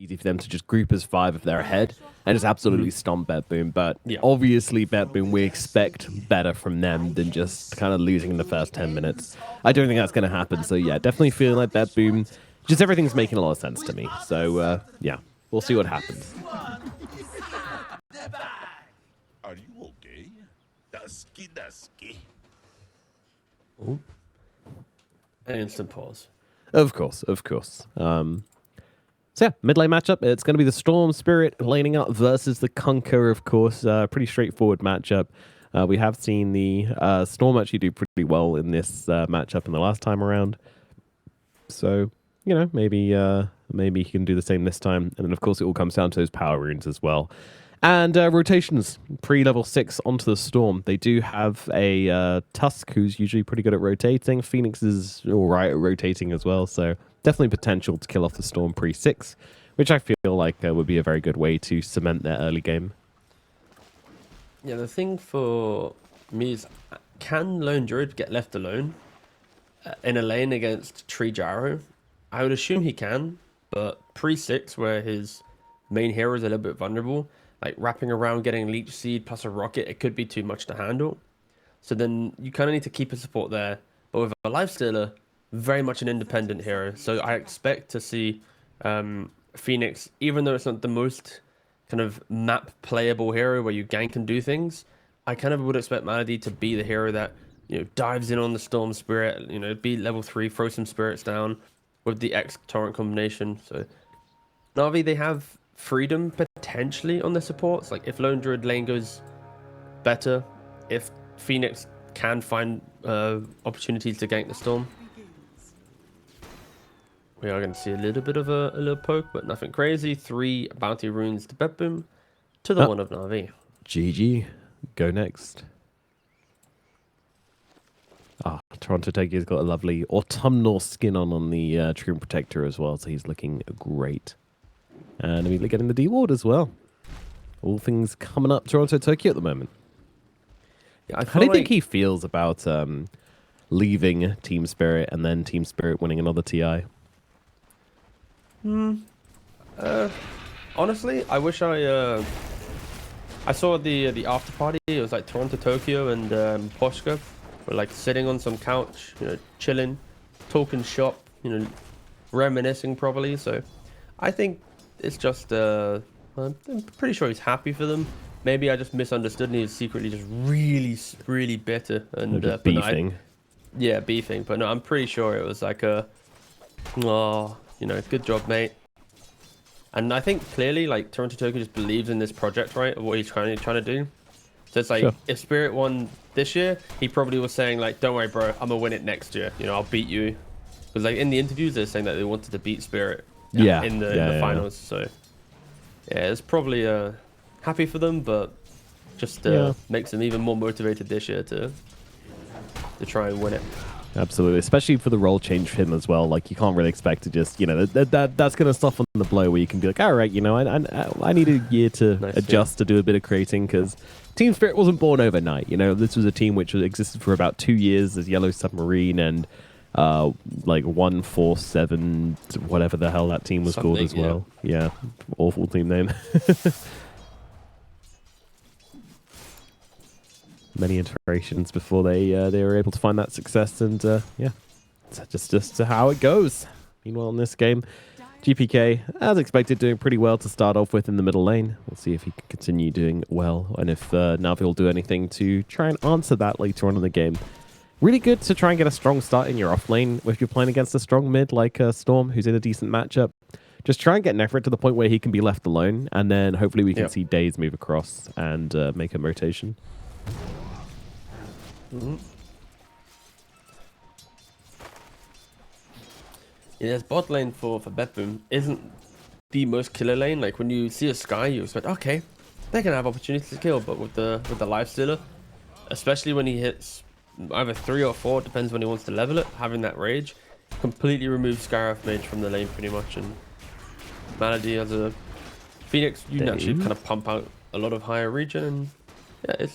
easy for them to just group as 5 if they're ahead and just absolutely stomp BetBoom. But Yeah. obviously, BetBoom, we expect better from them than just kind of losing in the first 10 minutes. I don't think that's going to happen. So, yeah, definitely feeling like BetBoom, just everything's making a lot of sense to me. So, yeah, we'll see what happens. Are you okay? Dusky. Ooh. An instant pause. Of course. So yeah, mid lane matchup. It's going to be the Storm Spirit laning up versus the Conquer, of course. Pretty straightforward matchup. We have seen the Storm actually do pretty well in this matchup in the last time around. So, you know, maybe he can do the same this time. And then, of course, it all comes down to those power runes as well. And rotations, pre-level 6 onto the Storm. They do have a Tusk, who's usually pretty good at rotating. Phoenix is all right at rotating as well, so definitely potential to kill off the Storm pre-6, which I feel like would be a very good way to cement their early game. Yeah, the thing for me is, can Lone Druid get left alone in a lane against Tree Gyro? I would assume he can, but pre-6, where his main hero is a little bit vulnerable, like wrapping around, getting Leech Seed plus a Rocket, it could be too much to handle. So then you kind of need to keep a support there. But with a Lifestealer, very much an independent hero. So I expect to see Phoenix, even though it's not the most kind of map playable hero where you gank and do things, I kind of would expect Malady to be the hero that, you know, dives in on the Storm Spirit, you know, be level 3, throw some spirits down with the X torrent combination. So Na'Vi, they have freedom potentially on the supports. Like if Lone Druid lane goes better, if Phoenix can find opportunities to gank the Storm, we are going to see a little bit of a little poke, but nothing crazy. 3 bounty runes to BetBoom to the 1 of Na'Vi. GG. Go next. Toronto Tokyo's got a lovely autumnal skin on the Treant Protector as well, so he's looking great. And immediately getting the D-Ward as well. All things coming up Toronto Tokyo at the moment. Yeah, How do you think he feels about leaving Team Spirit and then Team Spirit winning another TI? Honestly, I wish I saw the after party. It was like Toronto Tokyo and Poshka were like sitting on some couch, you know, chilling, talking shop, you know, reminiscing probably. So I think it's just I'm pretty sure he's happy for them. Maybe I just misunderstood and he was secretly just really bitter and beefing. Beefing. But no, I'm pretty sure it was like you know, good job, mate. And I think clearly, like, Toronto Tokyo just believes in this project, right, of what he's trying to do. So it's like, sure, if Spirit won this year, he probably was saying, like, don't worry, bro, I'm gonna win it next year. You know, I'll beat you. Because, like, in the interviews, they're saying that they wanted to beat Spirit in the finals. So, yeah, it's probably happy for them, but just makes them even more motivated this year to try and win it. Absolutely, especially for the role change for him as well. Like, you can't really expect to just, you know, that's going to soften the blow where you can be like, all right, you know, I need a year to adjust to do a bit of creating, because Team Spirit wasn't born overnight. You know, this was a team which existed for about 2 years as Yellow Submarine and like 147, whatever the hell that team was called as well. Yeah, awful team name. Many iterations before they were able to find that success, and yeah, it's just how it goes. Meanwhile, in this game, GPK, as expected, doing pretty well to start off with in the middle lane. We'll see if he can continue doing well, and if Na'Vi will do anything to try and answer that later on in the game. Really good to try and get a strong start in your off lane if you're playing against a strong mid like Storm, who's in a decent matchup. Just try and get Nefrit to the point where he can be left alone, and then hopefully we can see Daze move across and make a rotation. Yeah, this bot lane for BetBoom isn't the most killer lane. Like when you see a Sky, you expect, okay, they can have opportunities to kill, but with the Lifestealer, especially when he hits either 3 or 4, depends when he wants to level it, having that rage completely removes Scarif Mage from the lane pretty much. And Malady as a Phoenix, you naturally kind of pump out a lot of higher regen, and yeah,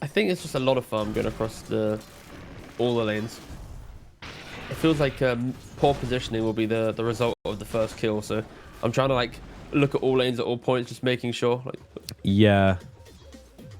I think it's just a lot of fun going across all the lanes. It feels like poor positioning will be the result of the first kill, so I'm trying to like look at all lanes at all points, just making sure. Like, Yeah.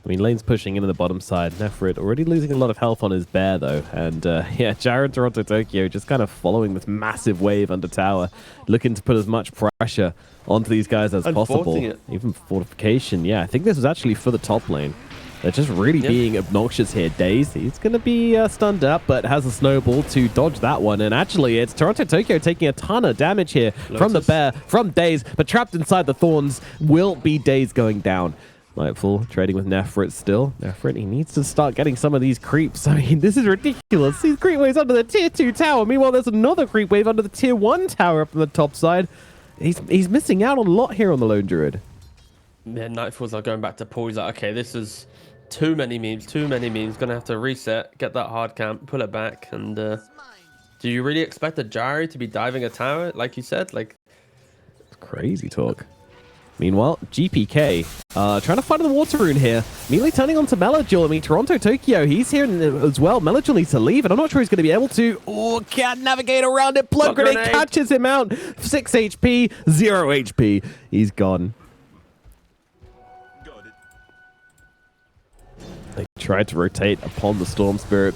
I mean, Lane's pushing into the bottom side. Nefrit already losing a lot of health on his bear, though. And, yeah, Jared Toronto Tokyo just kind of following this massive wave under tower, looking to put as much pressure onto these guys as And possible. forcing it. Even fortification. Yeah, I think this was actually for the top lane. They're just really being obnoxious here. Daze, he's going to be stunned up, but has a snowball to dodge that one. And actually, it's Toronto Tokyo taking a ton of damage here from the bear, from Daze, but trapped inside the thorns. Will be Daze going down. Nightfall trading with Nefrit still. Nefrit, he needs to start getting some of these creeps. I mean, this is ridiculous. These creep waves under the tier 2 tower. Meanwhile, there's another creep wave under the tier 1 tower up on the top side. He's missing out on a lot here on the Lone Druid. yeah, Nightfalls are going back to Paul. He's like, okay, this is too many memes. Gonna have to reset, get that hard camp, pull it back. And do you really expect a Jari to be diving a tower, like you said? Like, It's crazy talk. Meanwhile, GPK trying to find the water rune here. Immediately turning on to Melodule. I mean, Toronto Tokyo, he's here as well. Melodule needs to leave, and I'm not sure he's going to be able to. Oh, can't navigate around it. Plug grenade catches him out. 6 HP, 0 HP. He's gone. Got it. They tried to rotate upon the Storm Spirit,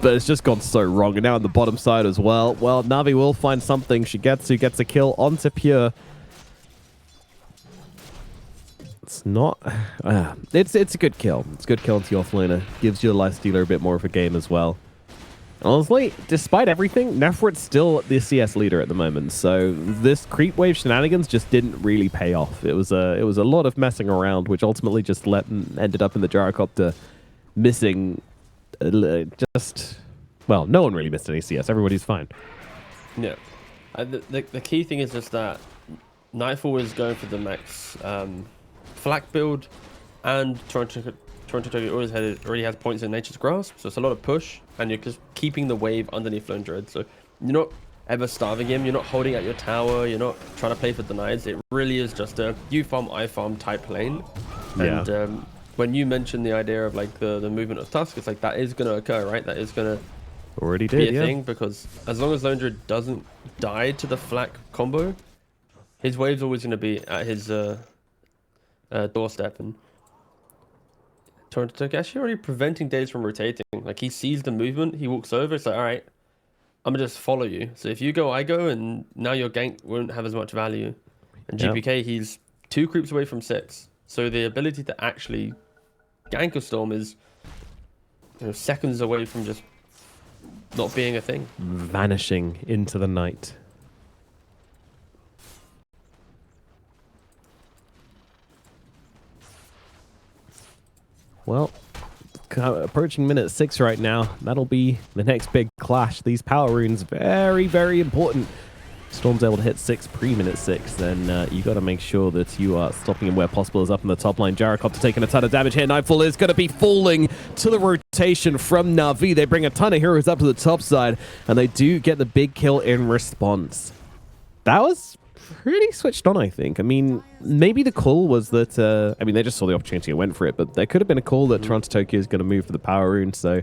but it's just gone so wrong. And now on the bottom side as well. Well, Navi will find something. Shigetsu gets a kill onto Pure. It's not... it's a good kill. It's a good kill into your offlaner. Gives you a lifestealer a bit more of a game as well. Honestly, despite everything, Nefrit's still the CS leader at the moment. So this creep wave shenanigans just didn't really pay off. It was a lot of messing around, which ultimately just ended up in the gyrocopter missing just... Well, no one really missed any CS. Everybody's fine. yeah. The key thing is just that Nightfall is going for the max flak build, and Toronto Tokyo already has points in Nature's Grasp, so it's a lot of push, and you're just keeping the wave underneath Lone Druid. So you're not ever starving him, you're not holding out your tower, you're not trying to play for denies. It really is just a you farm, I farm type lane. Yeah. And when you mentioned the idea of like the movement of Tusk, it's like that is going to occur, right? That is going to Already be did, a yeah. thing, because as long as Lone Druid doesn't die to the flak combo, his wave's always going to be at his doorstep. And Toronto Tokyo actually already preventing Daze from rotating. Like, he sees the movement, he walks over, it's like, all right, I'm gonna just follow you. So if you go, I go, and now your gank won't have as much value. And Yep. GPK, he's 2 creeps away from 6. So the ability to actually gank a Storm is, you know, seconds away from just not being a thing. Vanishing into the night. Well, approaching minute 6 right now. That'll be the next big clash. These power runes, very, very important. Storm's able to hit 6 pre-minute 6, then you got to make sure that you are stopping him where possible. Is up in the top line. Gyrocopter taking a ton of damage here. Nightfall is going to be falling to the rotation from Na'Vi. They bring a ton of heroes up to the top side, and they do get the big kill in response. That was pretty switched on, I think. I mean, maybe the call was that, I mean, they just saw the opportunity and went for it, but there could have been a call that Toronto Tokyo is going to move for the power rune, so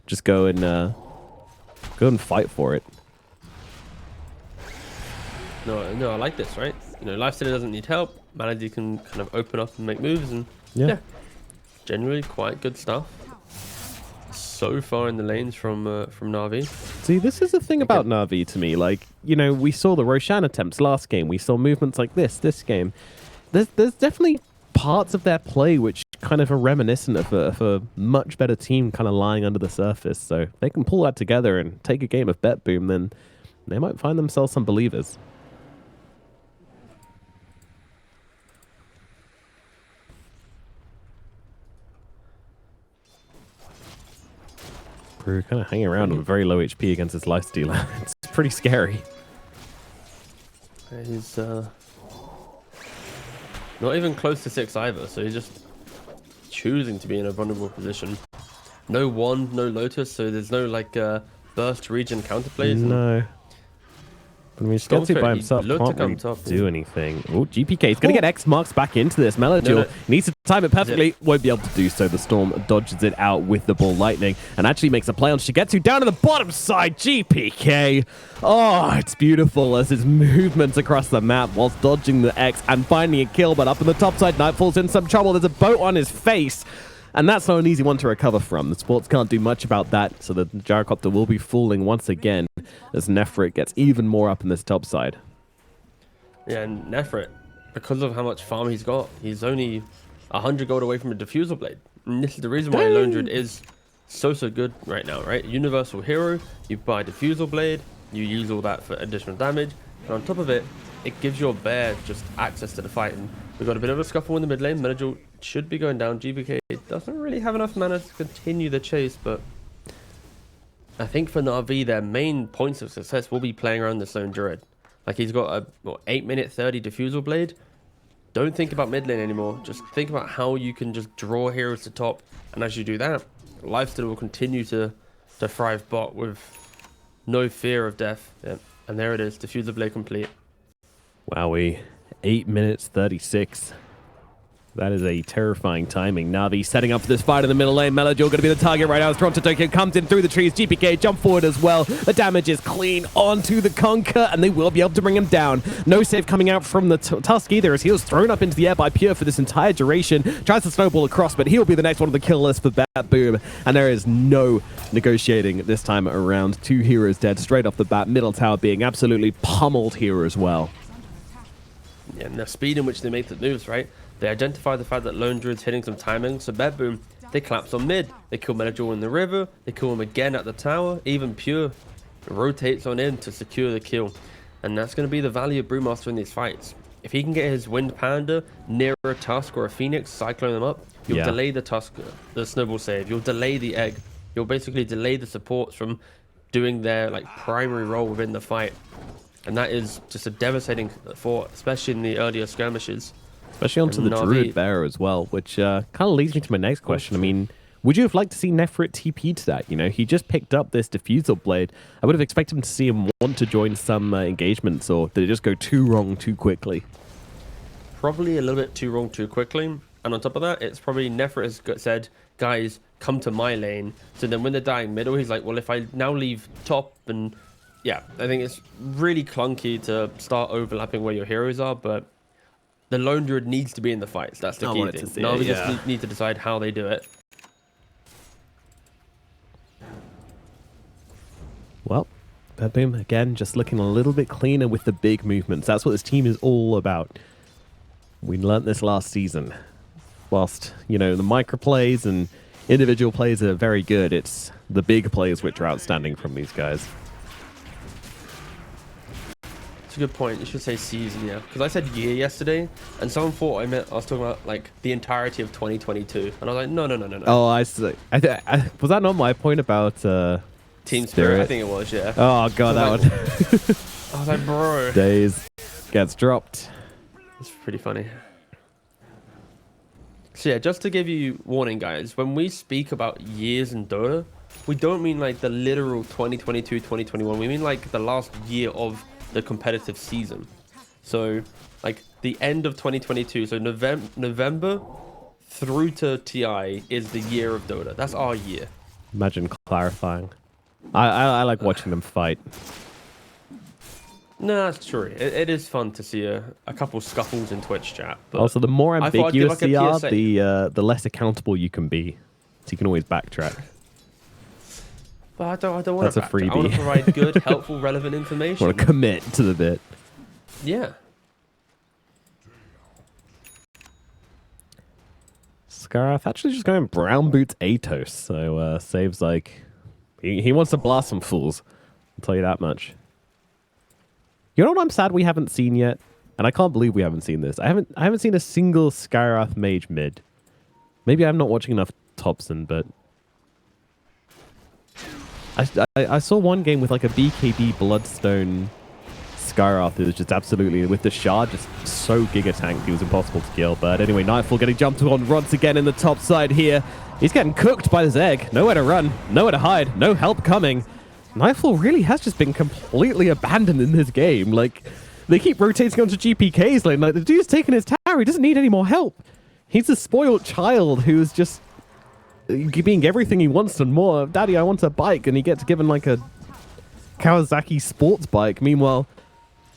just go and fight for it. No, I like this, right? You know, Lifestealer doesn't need help. Malady can kind of open up and make moves, and yeah, generally quite good stuff so far in the lanes from Na'Vi. See, this is the thing about Na'Vi to me. Like, you know, we saw the Roshan attempts last game. We saw movements like this game. There's definitely parts of their play which kind of are reminiscent of a much better team kind of lying under the surface. So if they can pull that together and take a game of BetBoom, then they might find themselves some believers. We're kind of hanging around with very low HP against this lifestealer. It's pretty scary. He's not even close to 6 either, so he's just choosing to be in a vulnerable position. No wand, no Lotus, so there's no like burst region counterplays. No. I mean, Storm Sketchy by Spirit, himself he'd love to can't come really top. do anything. Oh, GPK is going to get X marks back into this. Melody No. needs to time it perfectly. Won't be able to do so. The Storm dodges it out with the ball lightning and actually makes a play on Shigetsu down to the bottom side. GPK. Oh, it's beautiful as his movements across the map whilst dodging the X and finding a kill. But up in the top side, Nightfall's in some trouble. There's a boat on his face. And that's not an easy one to recover from. The sports can't do much about that, so the gyrocopter will be falling once again as Nefrit gets even more up in this top side. Yeah, and Nefrit, because of how much farm he's got, he's only 100 gold away from a Diffusal Blade. And this is the reason why Lone Druid is so good right now, right? Universal Hero, you buy Diffusal Blade, you use all that for additional damage, and on top of it, it gives your bear just access to the fight. And we've got a bit of a scuffle in the mid lane. Menador should be going down. GBK doesn't really have enough mana to continue the chase, but I think for Na'Vi, their main points of success will be playing around the Lone Druid. Like, he's got a 8-minute 30 Diffusal Blade. Don't think about mid lane anymore. Just think about how you can just draw heroes to top. And as you do that, Lifesteal will continue to thrive bot with no fear of death. Yeah. And there it is, Diffusal Blade complete. Wowee. 8 minutes 36. That is a terrifying timing. Navi setting up for this fight in the middle lane. Melody going to be the target right now as Toronto Tokyo comes in through the trees. GPK jump forward as well. The damage is clean onto the Conquer, and they will be able to bring him down. No save coming out from the Tusk either, as he was thrown up into the air by Pure for this entire duration. Tries to snowball across, but he'll be the next one on the kill list for BetBoom. And there is no negotiating this time around. 2 heroes dead straight off the bat. Middle tower being absolutely pummeled here as well. Yeah, and the speed in which they make the moves, right? They identify the fact that Lone Druid's hitting some timing, so BetBoom, they collapse on mid. They kill Menador in the river, they kill him again at the tower, even Pure rotates on in to secure the kill. And that's going to be the value of Brewmaster in these fights. If he can get his Wind Panda near a Tusk or a Phoenix, cyclone them up, you'll delay the Tusk, the Snowball save, you'll delay the egg, you'll basically delay the supports from doing their primary role within the fight. And that is just a devastating thought, especially in the earlier skirmishes. Especially onto the Druid Bear as well, which kind of leads me to my next question. I mean, would you have liked to see Nefrit TP to that? You know, he just picked up this Diffusal Blade. I would have expected him to see him want to join some engagements, or did it just go too wrong too quickly? Probably a little bit too wrong too quickly. And on top of that, it's probably Nefrit has said, guys, come to my lane. So then when they're dying middle, he's like, well, if I now leave top and... Yeah, I think it's really clunky to start overlapping where your heroes are, but the Lone Druid needs to be in the fights. That's the key thing. Now we just need to decide how they do it. Well, BetBoom, again, just looking a little bit cleaner with the big movements. That's what this team is all about. We learnt this last season. Whilst, you know, the micro plays and individual plays are very good, it's the big plays which are outstanding from these guys. A good point. You should say season, yeah, because I said year yesterday and someone thought I was talking about the entirety of 2022, and I was like, no. Oh, I see. Was that not my point about Team Spirit? I think it was, yeah. Oh god, that one. I was like, bro. Days gets dropped. It's pretty funny. So yeah, just to give you warning, guys, when we speak about years in Dota, we don't mean the literal 2022 2021. We mean the last year of the competitive season. So the end of 2022, so November through to TI is the year of Dota. That's our year. Imagine clarifying. I like watching them fight. No, that's true. It is fun to see a couple scuffles in Twitch chat. But also, the more ambiguous they are, the less accountable you can be. So you can always backtrack. But I don't want to. That's a freebie. I want to provide good, helpful, relevant information. I want to commit to the bit. Yeah. Skarath actually just going brown boots Atos, so saves he wants to blast some fools. I'll tell you that much. You know what I'm sad we haven't seen yet, and I can't believe we haven't seen this. I haven't seen a single Skarath mage mid. Maybe I'm not watching enough Thompson, but. I saw one game with a BKB Bloodstone Skarath who was just absolutely, with the shard, just so giga tanked he was impossible to kill. But anyway, Nightfall getting jumped on once again in the top side here. He's getting cooked by this egg. Nowhere to run, nowhere to hide, no help coming. Nightfall really has just been completely abandoned in this game. Like, they keep rotating onto GPK's lane. Like, the dude's taking his tower. He doesn't need any more help. He's a spoiled child who's just being everything he wants and more. Daddy, I want a bike. And he gets given, like, a Kawasaki sports bike. Meanwhile,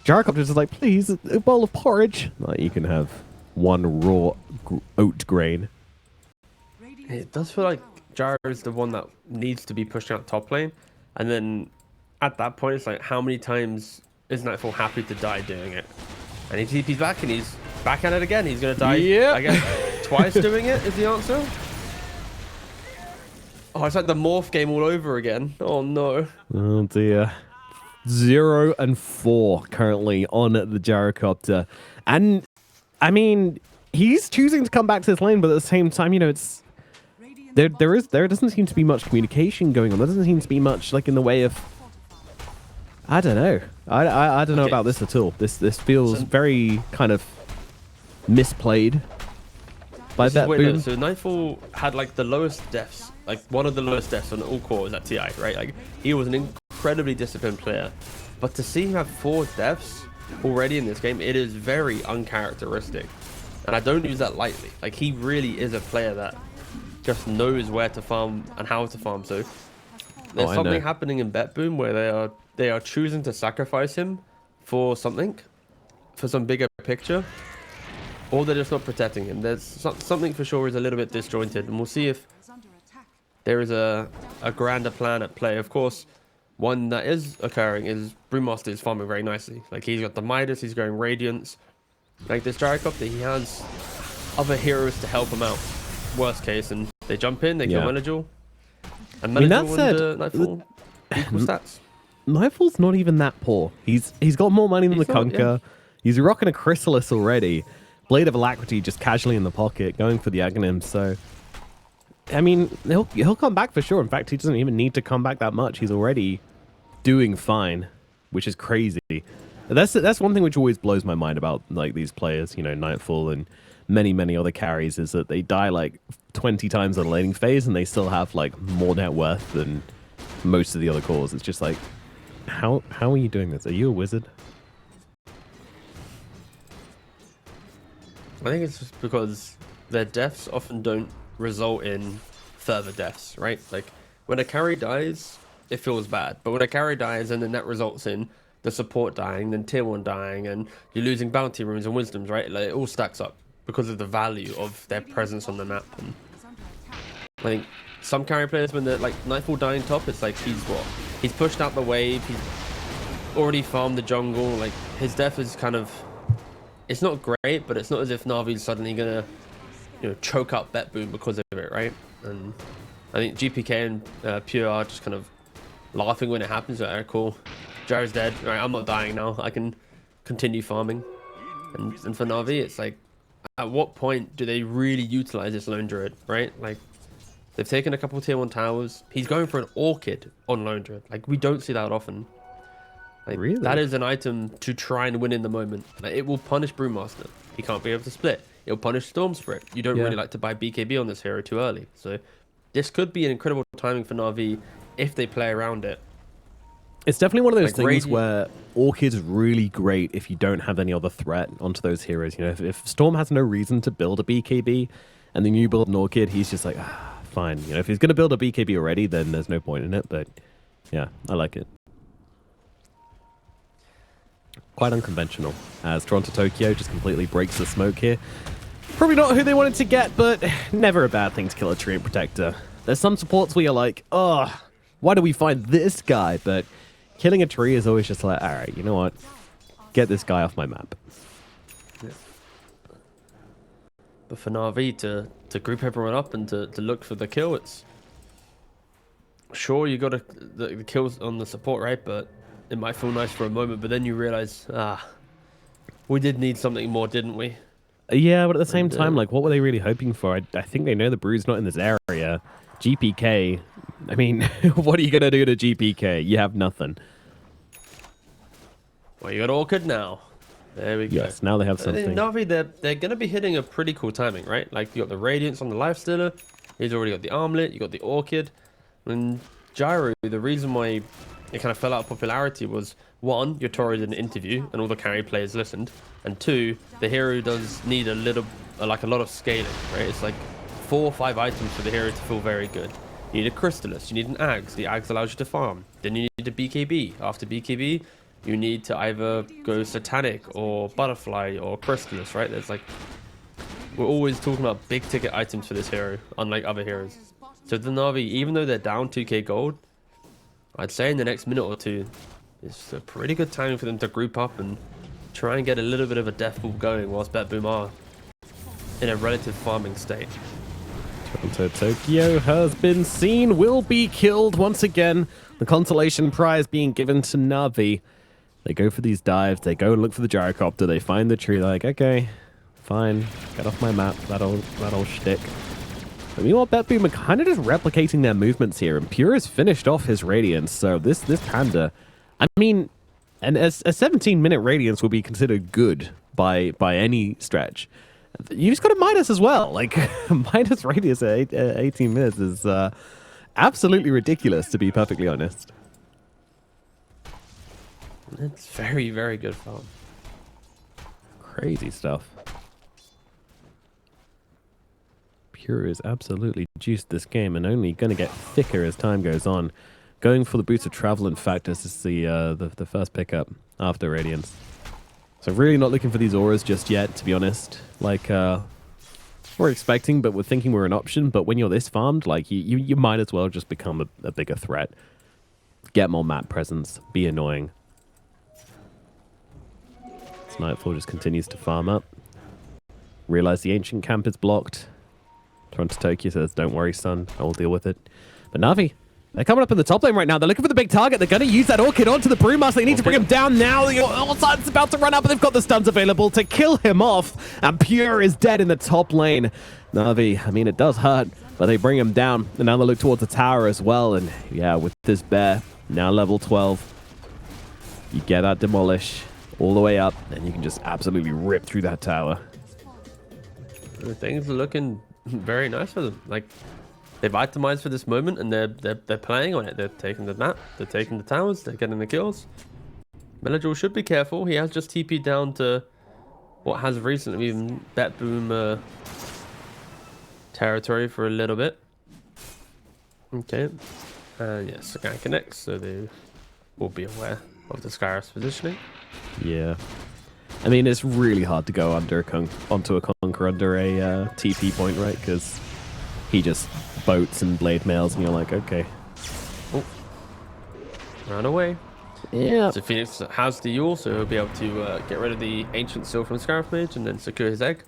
Gyrocopter's is like, please, a bowl of porridge. Like, you can have one raw oat grain. It does feel like Gyro is the one that needs to be pushing out top lane. And then at that point, it's like, how many times is Nightfall happy to die doing it? And he TP's back and he's back at it again. He's going to die, I guess, twice doing it is the answer. Oh, it's like the morph game all over again. Oh, no. Oh, dear. 0-4 currently on the Gyrocopter. And, I mean, he's choosing to come back to this lane, but at the same time, you know, it's... There doesn't seem to be much communication going on. There doesn't seem to be much, like, in the way of... I don't know. I don't know about this at all. This feels very kind of misplayed by BetBoom. So Nightfall had, like, the lowest deaths, like, one of the lowest deaths on all cores at TI, right? Like, he was an incredibly disciplined player. But to see him have 4 deaths already in this game, it is very uncharacteristic. And I don't use that lightly. Like, he really is a player that just knows where to farm and how to farm. So there's something happening in BetBoom where they are choosing to sacrifice him for something, for some bigger picture, or they're just not protecting him. There's something for sure is a little bit disjointed, and we'll see if there is a grander plan at play. Of course, one that is occurring is Brewmaster is farming very nicely. Like, he's got the Midas, he's going Radiance. Like, this Gyrocopter, he has other heroes to help him out. Worst case, and they jump in, they kill Melagel. And Melagel and Nightfall equal stats. Nightfall's not even that poor. He's got more money than the Conquer. Yeah. He's rocking a Chrysalis already. Blade of Alacrity just casually in the pocket, going for the Aghanim. So, I mean, he'll come back for sure. In fact, he doesn't even need to come back that much. He's already doing fine, which is crazy. That's one thing which always blows my mind about, like, these players, you know, Nightfall and many other carries, is that they die like 20 times on the laning phase and they still have like more net worth than most of the other cores. It's just like, how are you doing this? Are you a wizard? I think it's just because their deaths often don't result in further deaths, right? Like, when a carry dies, it feels bad. But when a carry dies and then that results in the support dying, then tier 1 dying, and you're losing bounty runes and wisdoms, right? Like, it all stacks up because of the value of their presence on the map. And I think some carry players, when they're like Nightfall dying top, it's like he's pushed out the wave, he's already farmed the jungle. Like, his death is kind of, it's not great, but it's not as if Na'Vi's suddenly gonna, you know, choke up BetBoom because of it, right? And I think GPK and Pure are just kind of laughing when it happens. Like, cool, Gyro's dead, right? I'm not dying now, I can continue farming. And for Na'Vi, it's like, at what point do they really utilize this Lone Druid, right? Like, they've taken a couple tier 1 towers. He's going for an Orchid on Lone Druid. Like, we don't see that often. Like, really? That is an item to try and win in the moment. Like, it will punish Brewmaster. He can't be able to split. It'll punish Storm Spirit. You don't really like to buy BKB on this hero too early. So this could be an incredible timing for Na'Vi if they play around it. It's definitely one of those things where Orchid's really great if you don't have any other threat onto those heroes. You know, if Storm has no reason to build a BKB and then you build an Orchid, he's just like, fine. You know, if he's going to build a BKB already, then there's no point in it. But yeah, I like it. Quite unconventional, as Toronto Tokyo just completely breaks the smoke here. Probably not who they wanted to get, but never a bad thing to kill a Treant Protector. There's some supports where you're like, oh, why do we find this guy? But killing a tree is always just like, all right, you know what? Get this guy off my map. Yeah. But for Na'Vi to group everyone up and to look for the kill, it's... Sure, you got the kills on the support, right? But it might feel nice for a moment, but then you realize, we did need something more, didn't we? Yeah, but at the same time, like, what were they really hoping for? I think they know the Brew's not in this area. GPK, I mean, what are you going to do to GPK? You have nothing. Well, you got Orchid now. There we go. Yes, now they have something. Na'Vi, they're going to be hitting a pretty cool timing, right? Like, you got the Radiance on the Lifestealer. He's already got the Armlet. You got the Orchid. And Gyro, the reason why it kind of fell out of popularity was, one, your Tory did an interview and all the carry players listened, and two, the hero does need a lot of scaling, right? It's like 4 or 5 items for the hero to feel very good. You need a Crystallis, you need an Ags. The Ags allows you to farm. Then you need a BKB. After BKB, you need to either go Satanic or Butterfly or Crystallis, right? There's like, we're always talking about big ticket items for this hero, unlike other heroes. So the Na'Vi, even though they're down 2k gold, I'd say in the next minute or two, it's a pretty good time for them to group up and try and get a little bit of a death pool going whilst BetBoom are in a relative farming state. Toronto Tokyo has been seen, will be killed once again. The consolation prize being given to Na'Vi. They go for these dives, they go and look for the gyrocopter, they find the tree, like, okay, fine, get off my map, that old shtick. But meanwhile, BetBoom are kind of just replicating their movements here, and Pure has finished off his Radiance, so this Panda, I mean, and a 17-minute Radiance will be considered good by any stretch. You just got a minus as well, like, minus Radiance at 18 minutes is absolutely ridiculous, to be perfectly honest. It's very, very good farm. Crazy stuff. Pure is absolutely juiced this game and only going to get thicker as time goes on. Going for the boost of travel, in fact, this is the first pickup after Radiance. So really not looking for these auras just yet, to be honest. Like, we're expecting, but we're thinking we're an option. But when you're this farmed, like, you might as well just become a bigger threat. Get more map presence. Be annoying. Nightfall just continues to farm up. Realize the ancient camp is blocked. Toronto Tokyo says, don't worry, son. I will deal with it. But Na'Vi, they're coming up in the top lane right now. They're looking for the big target. They're going to use that Orchid onto the Brewmaster. They need to bring him down now. Side's about to run up, but they've got the stuns available to kill him off. And Pure is dead in the top lane. Na'Vi, I mean, it does hurt, but they bring him down. And now they look towards the tower as well. And yeah, with this bear, now level 12, you get that Demolish all the way up, and you can just absolutely rip through that tower. Things are looking very nice for them. Like, they've itemized for this moment, and they're playing on it. They're taking the map, they're taking the towers, they're getting the kills. Melajor should be careful. He has just TP'd down to what has recently been BetBoom territory for a little bit. Okay, and yes, Sagan connects, so they will be aware of the Skyra's positioning. Yeah. I mean, it's really hard to go onto a Conqueror under a TP point, right? Because he just boats and blade mails, and you're like, okay. Oh. Run away. Yeah. So Phoenix has the Yule, so he'll be able to get rid of the Ancient Seal from Scarif Mage and then secure his egg.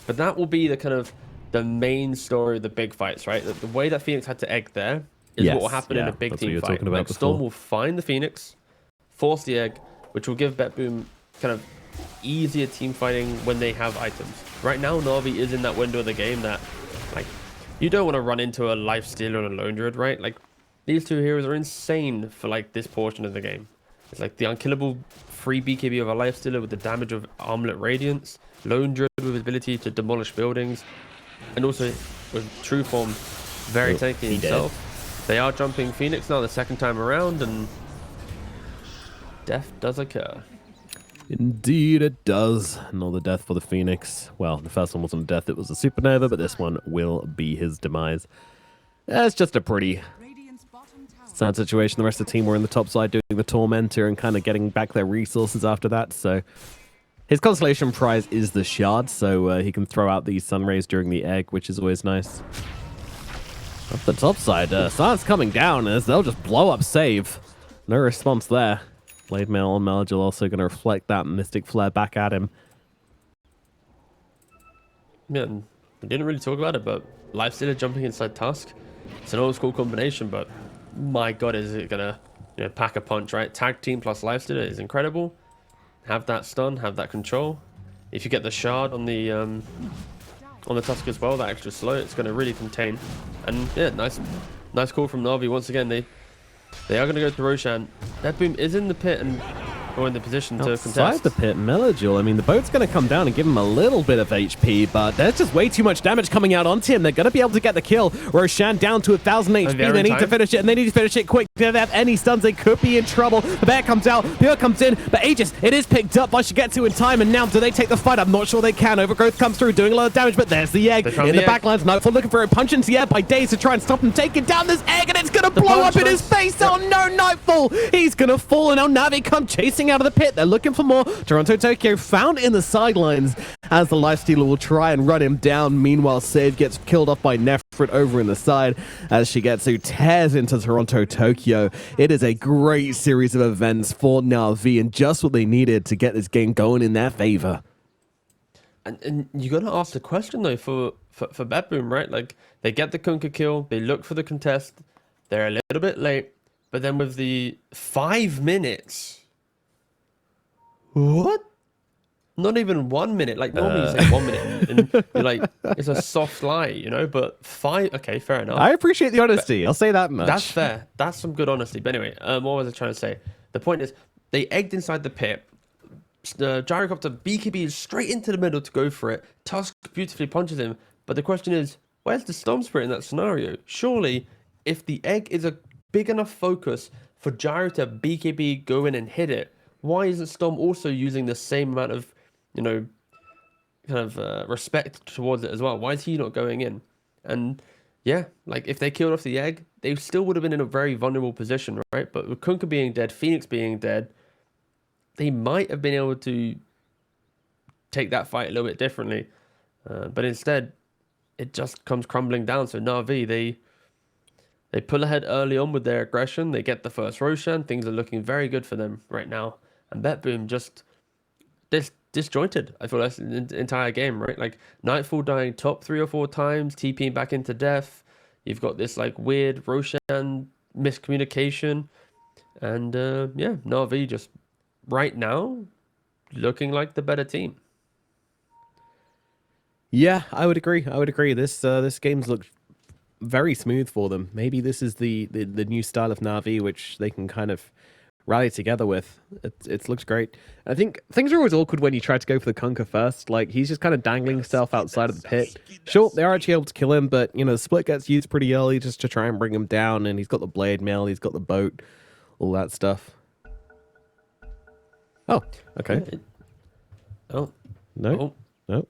But that will be the kind of the main story of the big fights, right? The way that Phoenix had to egg there is what will happen in a big team fight. Like, Storm will find the Phoenix, force the egg, which will give BetBoom kind of easier team fighting when they have items. Right now, Na'Vi is in that window of the game that, like, you don't want to run into a Lifestealer and a Lone Druid, right? Like, these two heroes are insane for, like, this portion of the game. It's like the unkillable free BKB of a Lifestealer with the damage of Armlet Radiance, Lone Druid with his ability to demolish buildings, and also with True Form very tanky himself. They are jumping Phoenix now the second time around, and death does occur. Indeed it does. Another death for the Phoenix. Well, the first one wasn't a death, it was a supernova, but this one will be his demise. It's just a pretty sad situation. The rest of the team were in the top side doing the Tormentor and kind of getting back their resources after that, so his consolation prize is the shard, so he can throw out these sun rays during the egg, which is always nice. Up the top side, San's coming down as they'll just blow up save. No response there. Blade Mail on Melagil also going to reflect that Mystic Flare back at him. Yeah, we didn't really talk about it, but Lifestealer jumping inside Tusk. It's an old school combination, but my god, is it going to pack a punch, right? Tag team plus Lifestealer is incredible. Have that stun, have that control. If you get the shard on the Tusk as well, that extra slow, it's going to really contain. And yeah, nice call from Na'Vi once again. They are going to go to Roshan. BetBoom is in the pit, and or in the position to Outside contest. the pit, Melodule. I mean, the boat's going to come down and give him a little bit of HP, but there's just way too much damage coming out onto him. They're going to be able to get the kill. Roshan down to 1,000 HP. They need to finish it, and they need to finish it quick. If they have any stuns, they could be in trouble. The bear comes out, Pure comes in, but Aegis, it is picked up by Shigetsu in time, and now do they take the fight? I'm not sure they can. Overgrowth comes through, doing a lot of damage, but there's the egg in the backlines. Nightfall looking for a punch into the air by Days to try and stop him taking down this egg, and it's going to blow up in his face. Oh no, Nightfall! He's going to fall, and now Navi come chasing out of the pit. They're looking for more. Toronto Tokyo found in the sidelines as the Lifestealer will try and run him down. Meanwhile, Save gets killed off by Nefrit over in the side as Shigetsu tears into Toronto Tokyo. It is a great series of events for Na'Vi and just what they needed to get this game going in their favor. And you got to ask the question, though, for BetBoom, right? Like, they get the Kunkka kill, they look for the contest, they're a little bit late, but then with the 5 minutes... What? Not even 1 minute. Like, normally you say 1 minute, and you're like, it's a soft lie, you know? But 5... Okay, fair enough. I appreciate the honesty. I'll say that much. That's fair. That's some good honesty. But anyway, what was I trying to say? The point is, they egged inside the pit. The gyrocopter BKB is straight into the middle to go for it. Tusk beautifully punches him. But the question is, where's the Storm Spirit in that scenario? Surely, if the egg is a big enough focus for Gyro to BKB go in and hit it, why isn't Storm also using the same amount of, you know, kind of respect towards it as well? Why is he not going in? And yeah, like if they killed off the egg, they still would have been in a very vulnerable position, right? But with Kunkka being dead, Phoenix being dead, they might have been able to take that fight a little bit differently. But instead, it just comes crumbling down. So Na'Vi, they pull ahead early on with their aggression. They get the first Roshan. Things are looking very good for them right now. And BetBoom just disjointed, I feel, that's the entire game, right? Like Nightfall dying top 3 or 4 times, TPing back into death. You've got this like weird Roshan miscommunication. And yeah, Na'Vi just right now looking like the better team. Yeah, I would agree. This game's looked very smooth for them. Maybe this is the new style of Na'Vi, which they can kind of rally together with. It looks great. I think things are always awkward when you try to go for the Kunkka first. Like, he's just kind of dangling himself outside of the pit. Sure, they are actually able to kill him, but, you know, the split gets used pretty early just to try and bring him down, and he's got the blade mail, he's got the boat, all that stuff. Oh, okay. Oh. No. No.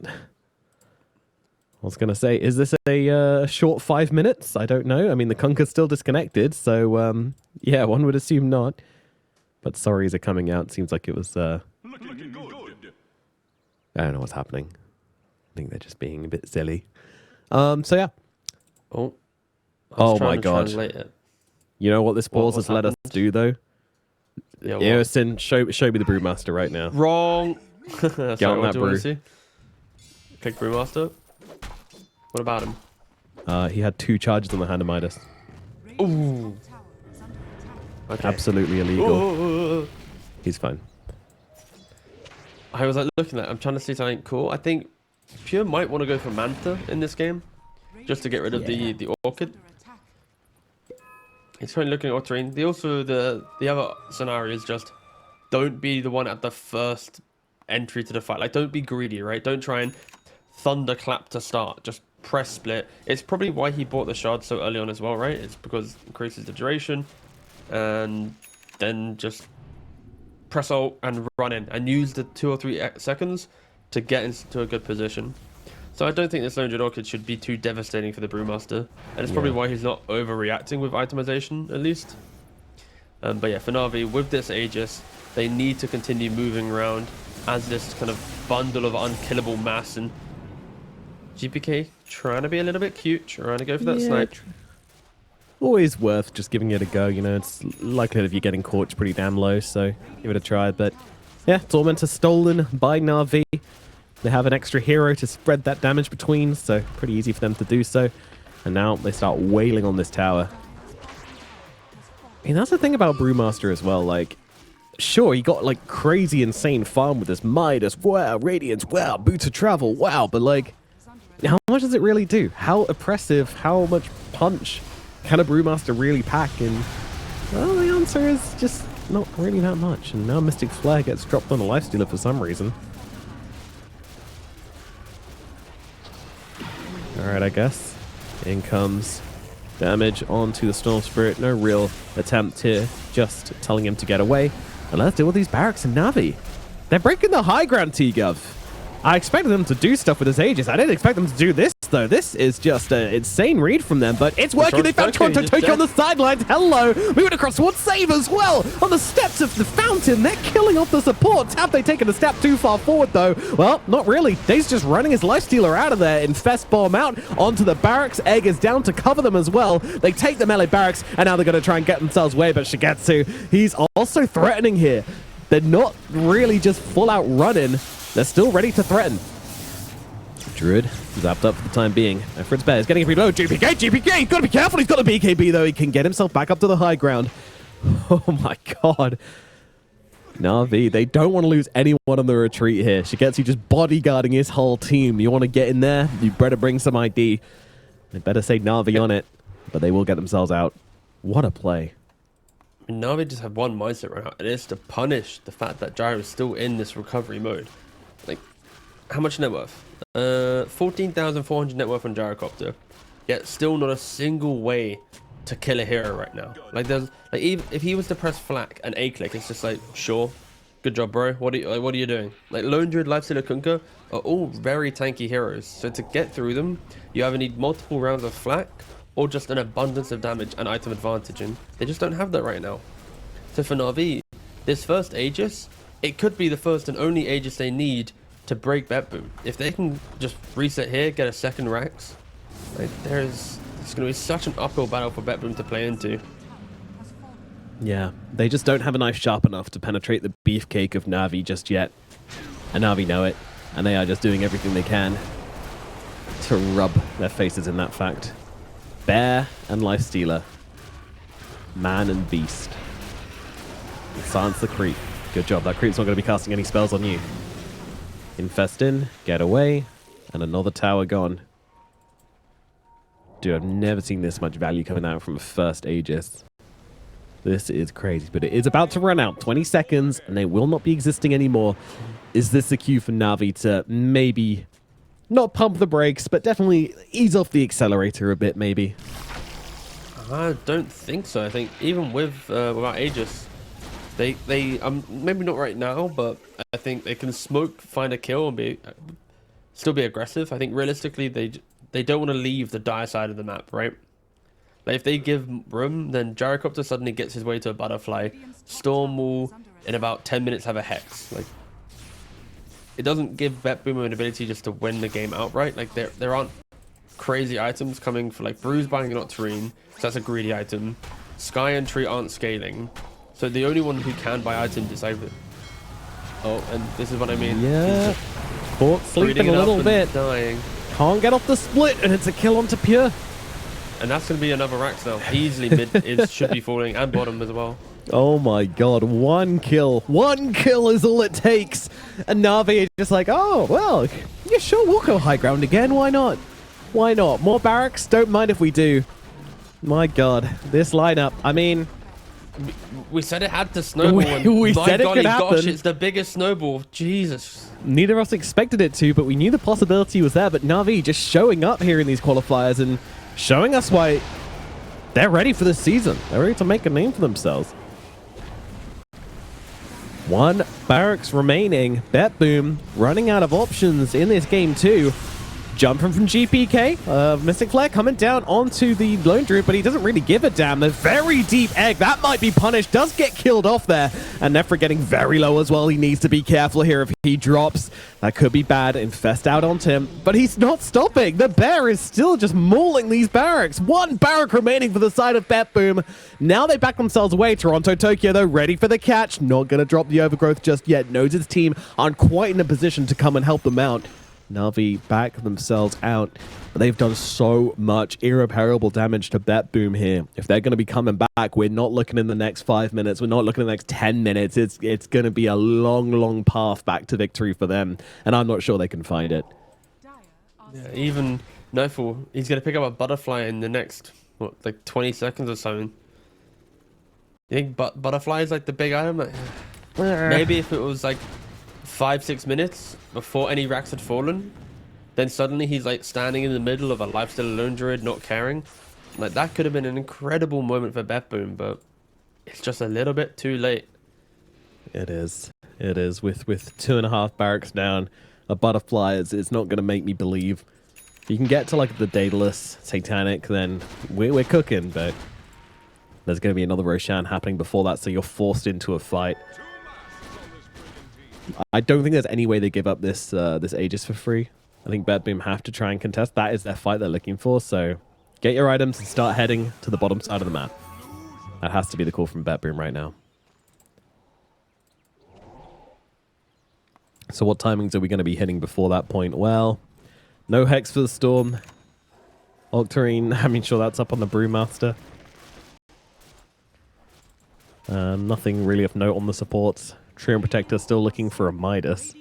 I was going to say, is this a short 5 minutes? I don't know. I mean, the Kunkka's still disconnected, so yeah, one would assume not. But sorries are coming out. Seems like it was... I don't know what's happening. I think they're just being a bit silly. So yeah. Oh my god. You know what this pause has let us do, though? Yeah, Eosin, show me the Brewmaster right now. Wrong. Sorry, get on that brew. Click Brewmaster. What about him? He had 2 charges on the Hand of Midas. Ooh. Okay. Absolutely illegal. Ooh. He's fine. I was like looking at it. I'm trying to see something cool. I think Pure might want to go for Manta in this game, just to get rid of the Orchid. It's currently looking at Octarine. The other scenario is just don't be the one at the first entry to the fight. Like, don't be greedy, right? Don't try and thunderclap to start. Just press split. It's probably why he bought the shard so early on as well, right? It's because it increases the duration, and then just press ult and run in and use the 2 or 3 seconds to get into a good position. So I don't think this Lone Dread Orchid should be too devastating for the Brewmaster, and it's probably why he's not overreacting with itemization, at least. But yeah, for Na'Vi, with this Aegis, they need to continue moving around as this kind of bundle of unkillable mass, and GPK trying to be a little bit cute, trying to go for that snipe. Always worth just giving it a go, you know, it's likelihood of you getting caught pretty damn low, so give it a try. But yeah, Tormentor stolen by Na'Vi. They have an extra hero to spread that damage between, so pretty easy for them to do so. And now they start wailing on this tower. I mean, that's the thing about Brewmaster as well, like, sure, you got like crazy insane farm with this Midas, wow, Radiance, wow, Boots of Travel, wow, but like, how much does it really do? How oppressive, how much punch can a Brewmaster really pack? And well, the answer is just not really that much. And now Mystic Flare gets dropped on a Lifestealer for some reason. Alright, I guess. In comes damage onto the Storm Spirit. No real attempt here. Just telling him to get away. And let's deal with these barracks and Navi. They're breaking the high ground, T-Gov. I expected them to do stuff with his Aegis. I didn't expect them to do this, though. This is just an insane read from them, but it's working. They found Toronto Tokyo on the sidelines. Hello. Moving across towards Save as well. On the steps of the fountain, they're killing off the supports. Have they taken a step too far forward, though? Well, not really. Dave's just running his Lifestealer out of there. Infest Bomb out onto the barracks. Egg is down to cover them as well. They take the melee barracks, and now they're going to try and get themselves away, but Shigetsu, he's also threatening here. They're not really just full out running. They're still ready to threaten. Druid zapped up for the time being. Fritz Bear is getting pretty low. GPK! He's got to be careful. He's got a BKB, though. He can get himself back up to the high ground. Oh, my God. Na'Vi, they don't want to lose anyone on the retreat here. Shigetsu just bodyguarding his whole team. You want to get in there? You better bring some ID. They better say Na'Vi on it, but they will get themselves out. What a play. Na'Vi just have one mindset right now, and it's to punish the fact that Gyro is still in this recovery mode. Like, how much net worth? 14,400 net worth on Gyrocopter. Yet still not a single way to kill a hero right now. Like, there's like, even if he was to press flak and A click, it's just like, sure, good job, bro. What are you doing? Like, Lone Druid, Lifestealer, Kunkka are all very tanky heroes. So to get through them, you either need multiple rounds of flak or just an abundance of damage and item advantage, and they just don't have that right now. So for Na'Vi, this first Aegis, it could be the first and only Aegis they need to break BetBoom. If they can just reset here, get a second Rax, like it's going to be such an uphill battle for BetBoom to play into. Yeah, they just don't have a knife sharp enough to penetrate the beefcake of Na'Vi just yet. And Na'Vi know it, and they are just doing everything they can to rub their faces in that fact. Bear and Lifestealer. Man and Beast. Silence the creep. Good job. That creep's not going to be casting any spells on you. Infest in. Get away. And another tower gone. Dude, I've never seen this much value coming out from a first Aegis. This is crazy, but it is about to run out. 20 seconds, and they will not be existing anymore. Is this the cue for Na'Vi to maybe not pump the brakes, but definitely ease off the accelerator a bit, maybe? I don't think so. I think even without Aegis, they maybe not right now, but I think they can smoke, find a kill, and still be aggressive. I think realistically, they don't want to leave the dire side of the map, right? Like if they give room, then Gyrocopter suddenly gets his way to a butterfly. Storm will in about 10 minutes have a hex. Like, it doesn't give BetBoom an ability just to win the game outright. Like there aren't crazy items coming for like Bruise buying not Terrain, so that's a greedy item. Sky and Tree aren't scaling, so the only one who can buy items is either. Oh, and this is what I mean. Yeah, caught sleeping a little bit. Dying. Can't get off the split, and it's a kill onto Pure. And that's going to be another Rax now. Easily mid it should be falling, and bottom as well. Oh my god, one kill. One kill is all it takes. And Na'Vi is just like, oh, well, yeah, sure, we'll go high ground again. Why not? Why not? More barracks? Don't mind if we do. My god, this lineup, I mean... We said it had to snowball. We said it could happen. Gosh, it's the biggest snowball. Jesus. Neither of us expected it to, but we knew the possibility was there. But Na'Vi just showing up here in these qualifiers and showing us why they're ready for this season. They're ready to make a name for themselves. One barracks remaining. BetBoom running out of options in this game too. Jumping from GPK. Mystic Flare coming down onto the Lone Druid, but he doesn't really give a damn. The very deep egg, that might be punished. Does get killed off there. And Nefra getting very low as well. He needs to be careful here if he drops. That could be bad. Infest out onto him, but he's not stopping. The bear is still just mauling these barracks. One barrack remaining for the side of BetBoom. Now they back themselves away. Toronto Tokyo, though, ready for the catch. Not going to drop the overgrowth just yet. Knows his team aren't quite in a position to come and help them out. Na'Vi back themselves out. But they've done so much irreparable damage to BetBoom here. If they're going to be coming back, we're not looking in the next 5 minutes. We're not looking in the next 10 minutes. It's going to be a long, long path back to victory for them. And I'm not sure they can find it. Yeah, even Nightfall, he's going to pick up a butterfly in the next, what, like 20 seconds or so. You think butterfly is like the big item? Like, maybe if it was like 5-6 minutes before any racks had fallen, then suddenly he's like standing in the middle of a lifesteal alone druid, not caring. Like that could have been an incredible moment for BetBoom, but it's just a little bit too late. It is. It is. With 2.5 barracks down, a butterfly is not going to make me believe. If you can get to like the Daedalus Satanic, then we're cooking, but there's going to be another Roshan happening before that, so you're forced into a fight. I don't think there's any way they give up this Aegis for free. I think BetBoom have to try and contest. That is their fight they're looking for, so get your items and start heading to the bottom side of the map. That has to be the call from BetBoom right now. So what timings are we going to be hitting before that point? Well, no Hex for the Storm. Octarine, I mean, sure, that's up on the Brewmaster. Nothing really of note on the supports. Treant Protector still looking for a Midas.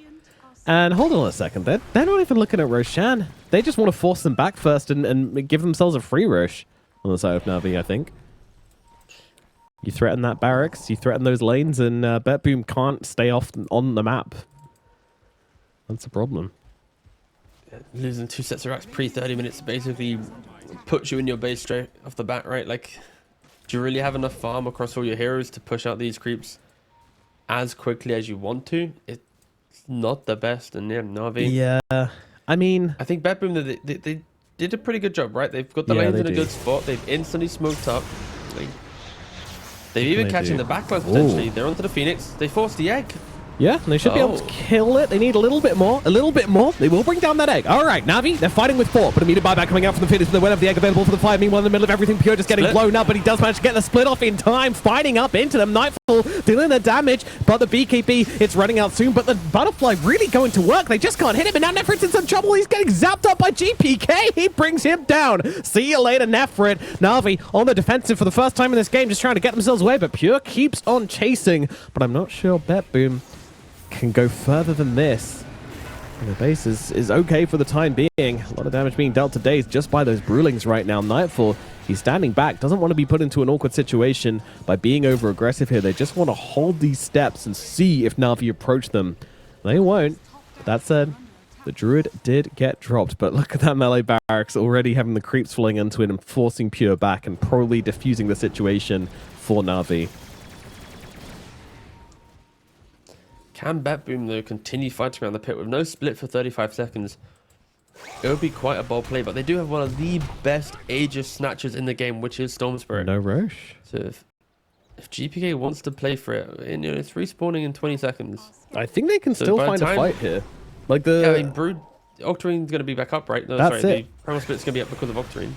And hold on a second, they're not even looking at Roshan. They just want to force them back first and give themselves a free Rosh on the side of Na'Vi, I think. You threaten that barracks, you threaten those lanes, and BetBoom can't stay off on the map. That's a problem. Losing 2 sets of racks pre-30 minutes basically puts you in your base straight off the bat, right? Like, do you really have enough farm across all your heroes to push out these creeps as quickly as you want to? It's not the best, and yeah, Na'Vi. Yeah, I mean, I think BetBoom, they did a pretty good job, right? They've got the lanes in a good spot. They've instantly smoked up. They've even catching the backlines potentially. They're onto the Phoenix. They forced the egg. Yeah, they should be able to kill it. They need a little bit more. A little bit more. They will bring down that egg. All right, Na'Vi, they're fighting with 4. But immediate buyback coming out from the Phoenix. They won't have the egg available for the 5. Meanwhile, in the middle of everything, Pure just getting blown up. But he does manage to get the split off in time. Fighting up into them. Nightfall dealing the damage. But the BKB, it's running out soon. But the Butterfly really going to work. They just can't hit him. And now Nefrit's in some trouble. He's getting zapped up by GPK. He brings him down. See you later, Nefrit. Na'Vi on the defensive for the first time in this game, just trying to get themselves away. But Pure keeps on chasing. But I'm not sure BetBoom can go further than this. And the base is okay for the time being. A lot of damage being dealt to Daze just by those Brewlings right now. Nightfall, he's standing back, doesn't want to be put into an awkward situation by being over aggressive here. They just want to hold these steps and see if Na'Vi approach them. They won't. That said, the Druid did get dropped, but look at that melee barracks already having the creeps falling into it and forcing Pure back and probably diffusing the situation for Na'Vi. Can BetBoom, though, continue fighting around the pit with no split for 35 seconds? It would be quite a bold play, but they do have one of the best Aegis snatchers in the game, which is Storm Spirit. No Rosh. So if GPK wants to play for it, and, you know, it's respawning in 20 seconds. I think they can still find a fight here. Like the... Yeah, I mean, Brood... Octarine's going to be back up, right? No, That's sorry, it. the Primal Split's going to be up because of Octarine.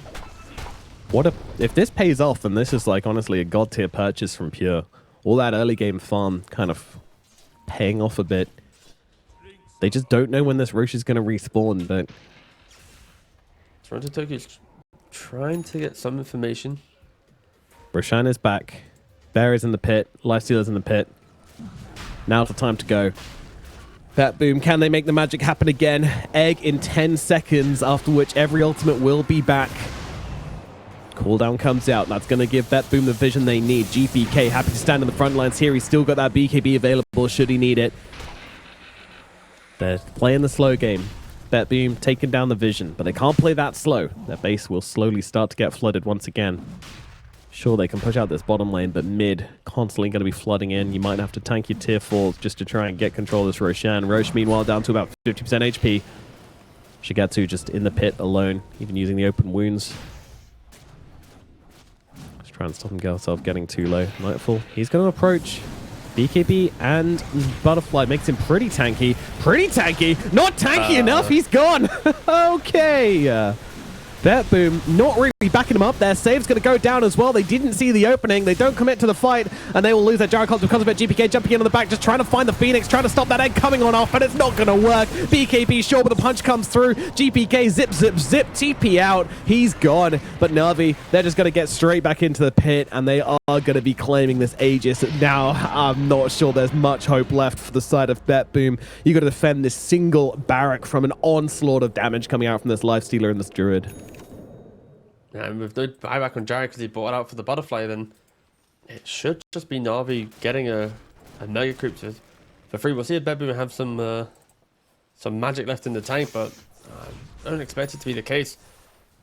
What if this pays off, then this is like honestly a god tier purchase from Pure. All that early game farm kind of paying off a bit. They just don't know when this Rosh is going to respawn, but Toronto Tokyo's trying to get some information. Roshan is back. Bear is in the pit. Lifestealer's in the pit. Now's the time to go. BetBoom, can they make the magic happen again? Egg in 10 seconds, after which every ultimate will be back. Cooldown comes out. That's going to give BetBoom the vision they need. GPK happy to stand in the front lines here. He's still got that BKB available should he need it. They're playing the slow game. BetBoom taking down the vision, but they can't play that slow. Their base will slowly start to get flooded once again. Sure, they can push out this bottom lane, but mid constantly going to be flooding in. You might have to tank your tier 4s just to try and get control of this Roshan. Rosh, meanwhile, down to about 50% HP. Shigetsu just in the pit alone, even using the open wounds. Just trying to stop himself getting too low. Nightfall, he's going to approach. BKB and Butterfly makes him pretty tanky. Pretty tanky! Not tanky enough, he's gone! Okay. BetBoom not really backing him up. Their save's going to go down as well. They didn't see the opening. They don't commit to the fight, and they will lose their Gyro Cult because of it. GPK jumping in on the back, just trying to find the Phoenix, trying to stop that egg coming on off, but it's not going to work. BKB sure, but the punch comes through. GPK zip, zip, zip. TP out. He's gone. But Na'Vi, they're just going to get straight back into the pit, and they are going to be claiming this Aegis. Now, I'm not sure there's much hope left for the side of BetBoom. You got to defend this single barrack from an onslaught of damage coming out from this Lifestealer and this Druid. And with no buyback on Gyro because he bought it out for the Butterfly, then It should just be Na'Vi getting a Mega Creep for free. We'll see if BetBoom have some magic left in the tank, but I don't expect it to be the case.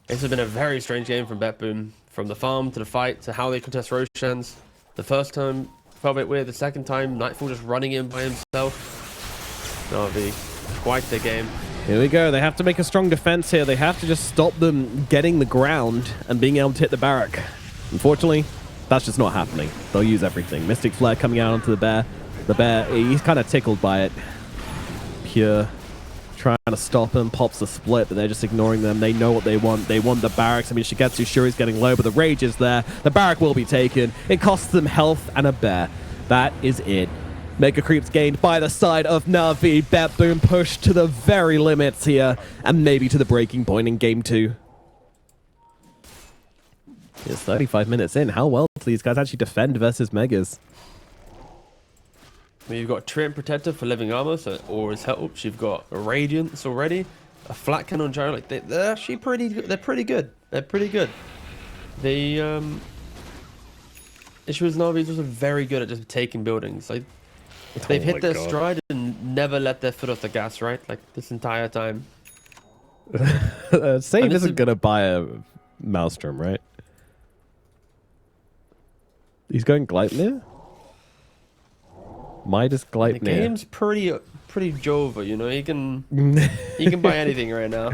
This has been a very strange game from BetBoom. From the farm to the fight to how they contest Roshans. The first time felt a bit weird. The second time, Nightfall just running in by himself. Na'Vi, quite the game. Here we go. They have to make a strong defense here. They have to just stop them getting the ground and being able to hit the barrack. Unfortunately, that's just not happening. They'll use everything. Mystic Flare coming out onto the bear. The bear, he's kind of tickled by it. Pure trying to stop him, pops the split, but they're just ignoring them. They know what they want. They want the barracks. I mean, Shigetsu sure is getting low, but the rage is there. The barrack will be taken. It costs them health and a bear. That is it. Mega Creeps gained by the side of Na'Vi. BetBoom pushed to the very limits here, and maybe to the breaking point in Game 2. It's 35 minutes in. How well do these guys actually defend versus Megas? I mean, you've got Trident Protector for living armor, so it always helps. You've got Radiance already, a flat cannon gyro. Like they're actually pretty. They're pretty good. They're pretty good. The issue is Na'Vi just very good at just taking buildings. Like they've hit their stride and never let their foot off the gas, right? Like this entire time. Save isn't gonna buy a Maelstrom, right? He's going Gleipnir? Midas Gleipnir. The game's pretty Jova, you know. You can buy anything right now.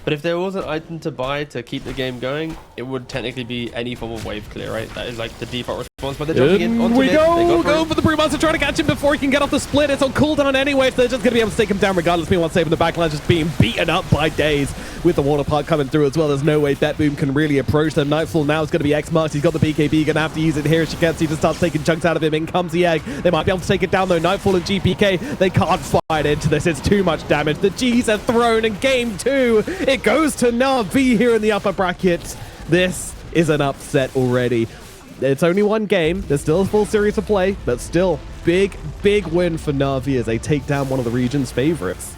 But if there was an item to buy to keep the game going, it would technically be any form of wave clear, right? That is like the default response. But they're jumping in onto we it. Go for the Brewmaster, trying to catch him before he can get off the split. It's on cooldown anyway, so they're just going to be able to take him down regardless. Meanwhile, saving the backline, just being beaten up by Days with the water park coming through as well. There's no way BetBoom can really approach them. Nightfall now is going to be X-Marked. He's got the BKB, going to have to use it here. Shigetsu just starts taking chunks out of him. In comes the egg. They might be able to take it down though. Nightfall and GPK, they can't fight into this. It's too much damage. The G's are thrown in Game 2. It goes to Na'Vi here in the upper bracket. This is an upset already. It's only one game. There's still a full series to play, but still, big win for Na'Vi as they take down one of the region's favorites.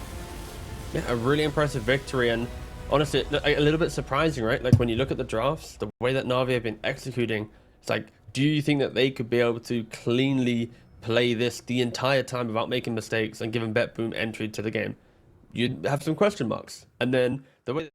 Yeah, a really impressive victory, and honestly, a little bit surprising, right? Like when you look at the drafts, the way that Na'Vi have been executing, it's like, do you think that they could be able to cleanly play this the entire time without making mistakes and giving BetBoom entry to the game? You'd have some question marks. And then the way